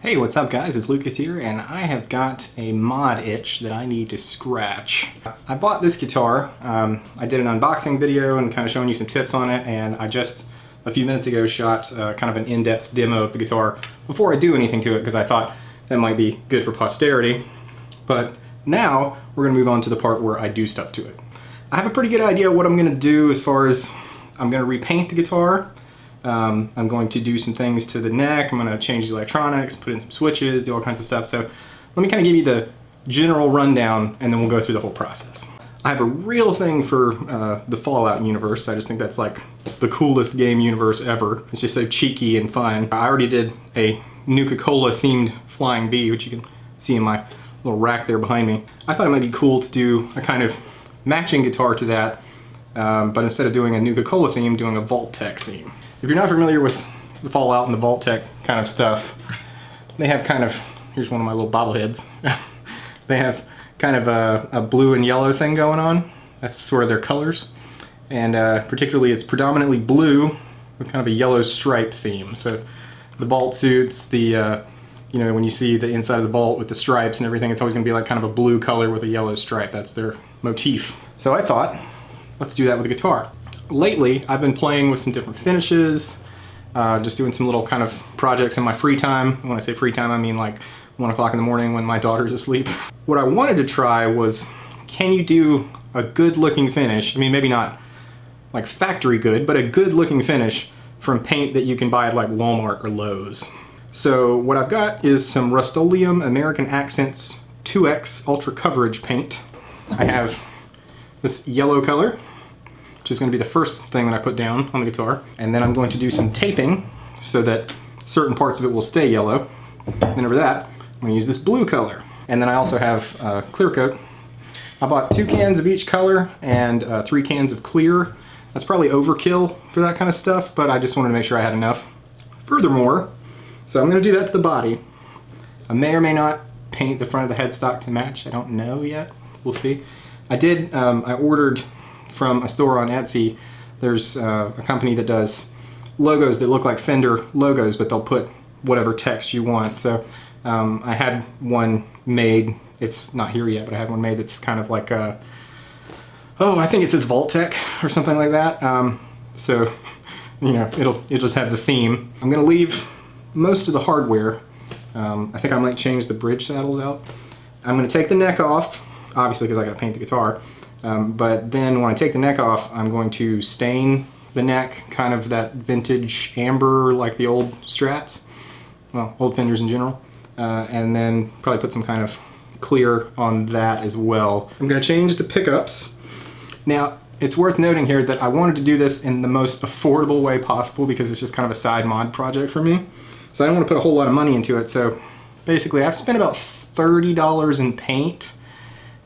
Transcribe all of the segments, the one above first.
Hey, what's up guys? It's Lucas here, and I have got a mod itch that I need to scratch. I bought this guitar. I did an unboxing video and kind of showing you some tips on it, and I just a few minutes ago shot kind of an in-depth demo of the guitar before I do anything to it because I thought that might be good for posterity. But now we're going to move on to the part where I do stuff to it. I have a pretty good idea what I'm going to do as far as I'm going to repaint the guitar. I'm going to do some things to the neck. I'm going to change the electronics, put in some switches, do all kinds of stuff. So let me kind of give you the general rundown and then we'll go through the whole process. I have a real thing for the Fallout universe. I just think that's like the coolest game universe ever. It's just so cheeky and fun. I already did a Nuka-Cola themed flying bee, which you can see in my little rack there behind me. I thought it might be cool to do a kind of matching guitar to that, but instead of doing a Nuka-Cola theme, doing a Vault-Tec theme. If you're not familiar with the Fallout and the Vault-Tec kind of stuff, they have kind of, here's one of my little bobbleheads. They have kind of a blue and yellow thing going on. That's sort of their colors. And particularly it's predominantly blue with kind of a yellow stripe theme. So the vault suits, the, you know, when you see the inside of the vault with the stripes and everything, it's always going to be like kind of a blue color with a yellow stripe. That's their motif. So I thought, let's do that with the guitar. Lately, I've been playing with some different finishes, just doing some little kind of projects in my free time. When I say free time, I mean like 1 o'clock in the morning when my daughter's asleep. What I wanted to try was, can you do a good looking finish? I mean, maybe not like factory good, but a good looking finish from paint that you can buy at like Walmart or Lowe's. So what I've got is some Rust-Oleum American Accents 2X Ultra Coverage paint. I have this yellow color, which is going to be the first thing that I put down on the guitar. And then I'm going to do some taping so that certain parts of it will stay yellow. Then over that, I'm going to use this blue color. And then I also have clear coat. I bought 2 cans of each color and 3 cans of clear. That's probably overkill for that kind of stuff, but I just wanted to make sure I had enough. Furthermore, so I'm going to do that to the body. I may or may not paint the front of the headstock to match. I don't know yet. We'll see. I ordered from a store on Etsy. There's a company that does logos that look like Fender logos, but they'll put whatever text you want. So I had one made, it's not here yet, but I had one made that's kind of like a, oh, I think it says Vault-Tec or something like that. So, you know, it'll just have the theme. I'm gonna leave most of the hardware. I think I might change the bridge saddles out. I'm gonna take the neck off, obviously because I gotta paint the guitar. But then when I take the neck off, I'm going to stain the neck, kind of that vintage amber like the old Strats, well, old Fenders in general, and then probably put some kind of clear on that as well. I'm going to change the pickups. Now, it's worth noting here that I wanted to do this in the most affordable way possible because it's just kind of a side mod project for me. So I don't want to put a whole lot of money into it. So basically, I've spent about $30 in paint.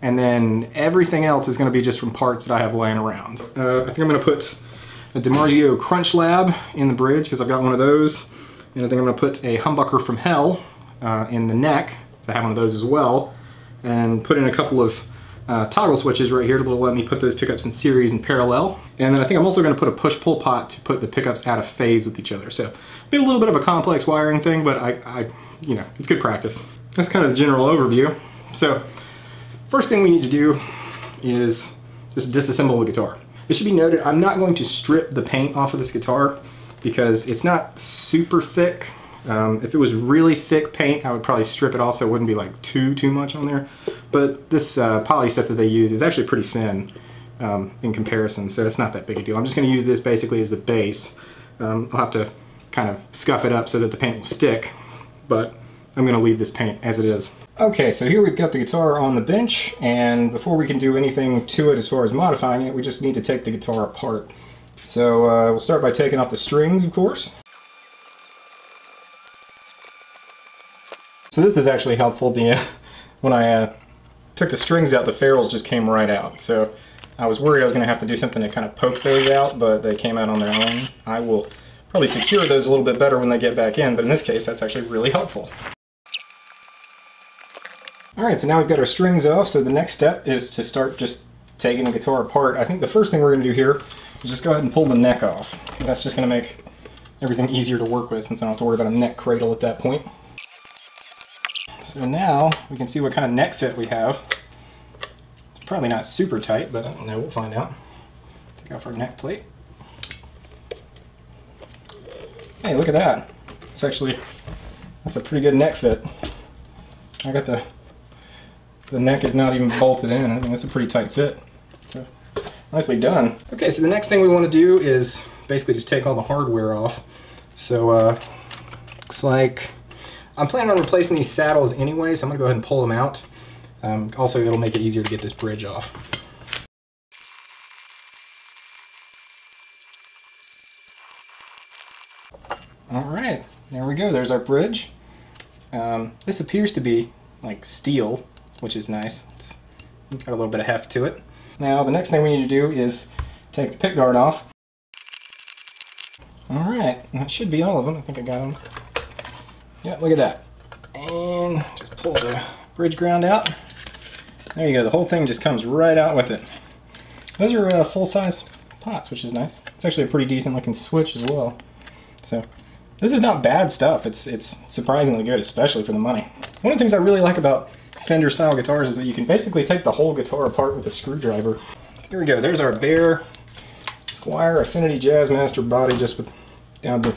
And then everything else is going to be just from parts that I have laying around. I think I'm going to put a DiMarzio Crunch Lab in the bridge because I've got one of those. And I think I'm going to put a Humbucker from Hell in the neck. I have one of those as well. And put in a couple of toggle switches right here to let me put those pickups in series and parallel. And then I think I'm also going to put a push-pull pot to put the pickups out of phase with each other. So be a little bit of a complex wiring thing, but I you know, it's good practice. That's kind of the general overview. So first thing we need to do is just disassemble the guitar. It should be noted, I'm not going to strip the paint off of this guitar because it's not super thick. If it was really thick paint, I would probably strip it off so it wouldn't be like too much on there. But this poly stuff that they use is actually pretty thin in comparison, so it's not that big a deal. I'm just going to use this basically as the base. I'll have to kind of scuff it up so that the paint will stick, but I'm going to leave this paint as it is. Okay, so here we've got the guitar on the bench, and before we can do anything to it as far as modifying it, we just need to take the guitar apart. So we'll start by taking off the strings, of course. So this is actually helpful. When I took the strings out, the ferrules just came right out. So I was worried I was going to have to do something to kind of poke those out, but they came out on their own. I will probably secure those a little bit better when they get back in, but in this case, that's actually really helpful. Alright, so now we've got our strings off, so the next step is to start just taking the guitar apart. I think the first thing we're going to do here is just go ahead and pull the neck off. That's just going to make everything easier to work with since I don't have to worry about a neck cradle at that point. So now we can see what kind of neck fit we have. It's probably not super tight, but I don't know, we'll find out. Take off our neck plate. Hey, look at that. It's actually, that's a pretty good neck fit. I got the neck is not even bolted in. I think that's a pretty tight fit. So, nicely done. Okay, so the next thing we want to do is basically just take all the hardware off. So, looks like I'm planning on replacing these saddles anyway, so I'm going to go ahead and pull them out. Also, it'll make it easier to get this bridge off. Alright, there we go. There's our bridge. This appears to be like steel, which is nice. It's got a little bit of heft to it. Now, the next thing we need to do is take the pick guard off. Alright, that should be all of them. I think I got them. Yeah, look at that. And just pull the bridge ground out. There you go. The whole thing just comes right out with it. Those are full-size pots, which is nice. It's actually a pretty decent looking switch as well. So, this is not bad stuff. It's surprisingly good, especially for the money. One of the things I really like about Fender style guitars is that you can basically take the whole guitar apart with a screwdriver. Here we go. There's our bare Squier Affinity Jazzmaster body, just with down to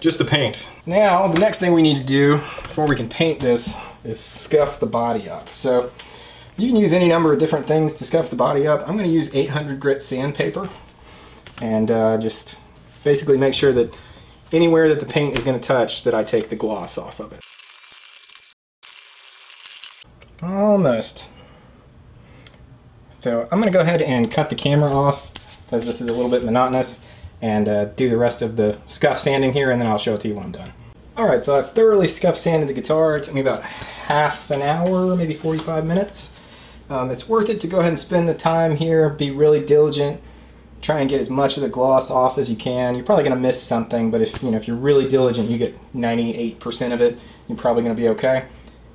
just the paint. Now, the next thing we need to do before we can paint this is scuff the body up. So, you can use any number of different things to scuff the body up. I'm going to use 800 grit sandpaper and just basically make sure that anywhere that the paint is going to touch, that I take the gloss off of it. Almost. So I'm going to go ahead and cut the camera off because this is a little bit monotonous, and do the rest of the scuff sanding here, and then I'll show it to you when I'm done. Alright, so I've thoroughly scuff sanded the guitar. It took me about half an hour, maybe 45 minutes. It's worth it to go ahead and spend the time here, be really diligent, try and get as much of the gloss off as you can. You're probably going to miss something, but if you're really diligent, you get 98% of it, you're probably going to be okay.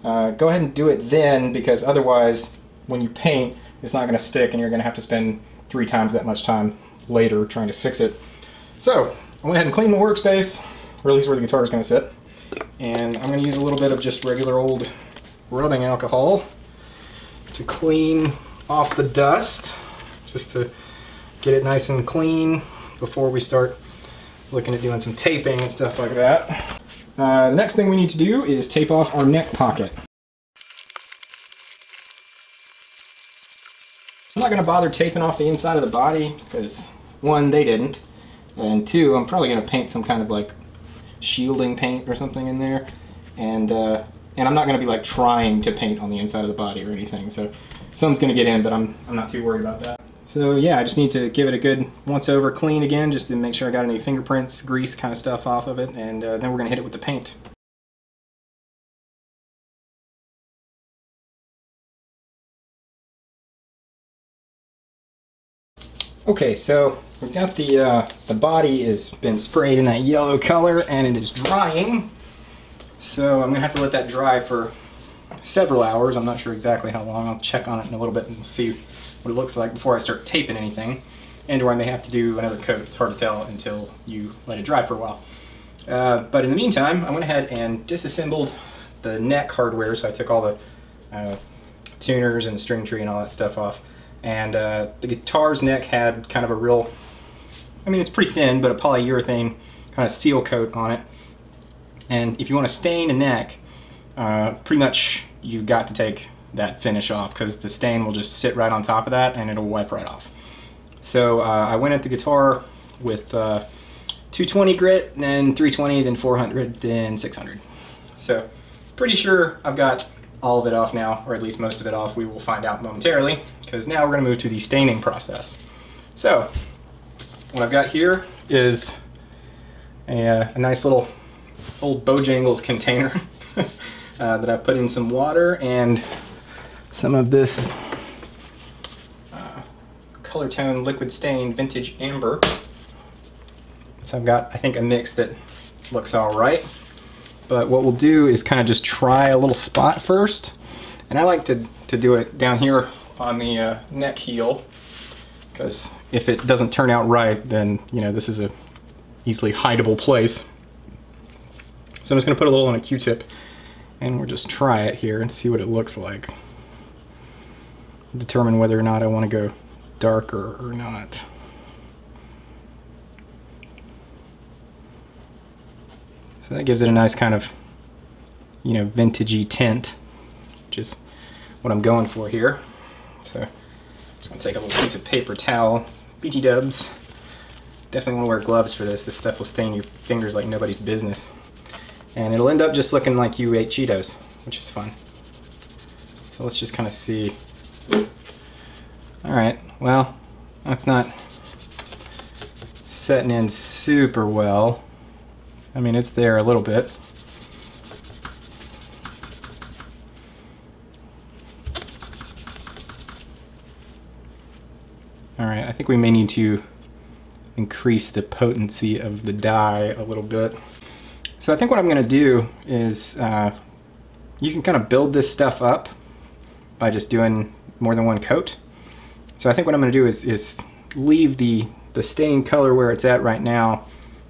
Go ahead and do it then, because otherwise, when you paint, it's not going to stick, and you're going to have to spend 3 times that much time later trying to fix it. So, I went ahead and cleaned the workspace, or at least where the guitar is going to sit, and I'm going to use a little bit of just regular old rubbing alcohol to clean off the dust, just to get it nice and clean before we start looking at doing some taping and stuff like that. The next thing we need to do is tape off our neck pocket. I'm not going to bother taping off the inside of the body because, 1, they didn't, and 2, I'm probably going to paint some kind of like shielding paint or something in there, and I'm not going to be like trying to paint on the inside of the body or anything, so something's going to get in, but I'm not too worried about that. So yeah, I just need to give it a good once over clean again, just to make sure I got any fingerprints, grease kind of stuff off of it, and then we're going to hit it with the paint. Okay, so we've got the body has been sprayed in that yellow color, and it is drying. So I'm going to have to let that dry for several hours. I'm not sure exactly how long. I'll check on it in a little bit and see what it looks like before I start taping anything, and or I may have to do another coat. It's hard to tell until you let it dry for a while. But in the meantime, I went ahead and disassembled the neck hardware, so I took all the tuners and the string tree and all that stuff off. And the guitar's neck had kind of a real, I mean, it's pretty thin, but a polyurethane kind of seal coat on it. And if you want to stain a neck, pretty much you've got to take that finish off, because the stain will just sit right on top of that and it'll wipe right off. So I went at the guitar with 220 grit, then 320, then 400, then 600. So pretty sure I've got all of it off now, or at least most of it off. We will find out momentarily, because now we're going to move to the staining process. So what I've got here is a nice little old Bojangles container that I put in some water and some of this color tone liquid stain vintage amber. So I've got, I think, a mix that looks all right. But what we'll do is kind of just try a little spot first. And I like to do it down here on the neck heel, because if it doesn't turn out right, then, you know, this is a easily hideable place. So I'm just going to put a little on a Q-tip And we'll just try it here and see what it looks like. Determine whether or not I want to go darker or not. So that gives it a nice kind of, you know, vintagey tint, which is what I'm going for here. So I'm just gonna take a little piece of paper towel, BT dubs. Definitely want to wear gloves for this. This stuff will stain your fingers like nobody's business. And it'll end up just looking like you ate Cheetos, which is fun. So let's just kind of see. All right, well, that's not setting in super well. I mean, it's there a little bit. All right, I think we may need to increase the potency of the dye a little bit. So I think what I'm going to do is you can kind of build this stuff up by just doing more than one coat. So I think what I'm going to do is leave the stain color where it's at right now,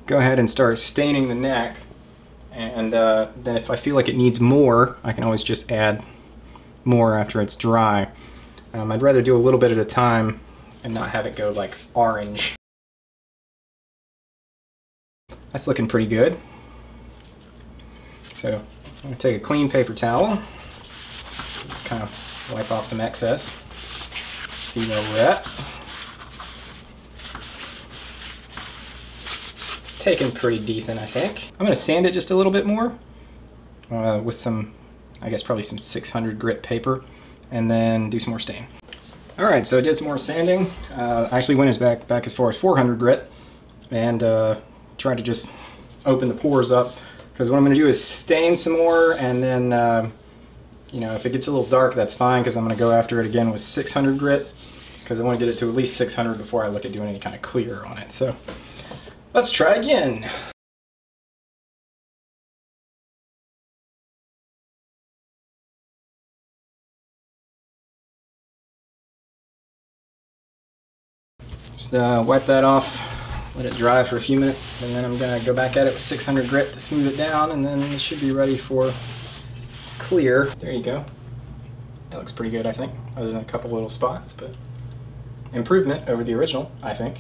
go ahead and start staining the neck, and then if I feel like it needs more, I can always just add more after it's dry. I'd rather do a little bit at a time and not have it go like orange. That's looking pretty good. So I'm going to take a clean paper towel, just kind of wipe off some excess, see where we're at. It's taken pretty decent, I think. I'm going to sand it just a little bit more with some, I guess probably some 600 grit paper, and then do some more stain. Alright, so I did some more sanding. I actually went back as far as 400 grit, and tried to just open the pores up. Because what I'm going to do is stain some more, and then, you know, if it gets a little dark, that's fine, because I'm going to go after it again with 600 grit, because I want to get it to at least 600 before I look at doing any kind of clear on it. So let's try again. Just wipe that off, let it dry for a few minutes, and then I'm going to go back at it with 600 grit to smooth it down, and then it should be ready for clear. There you go. That looks pretty good, I think, other than a couple little spots, but improvement over the original, I think.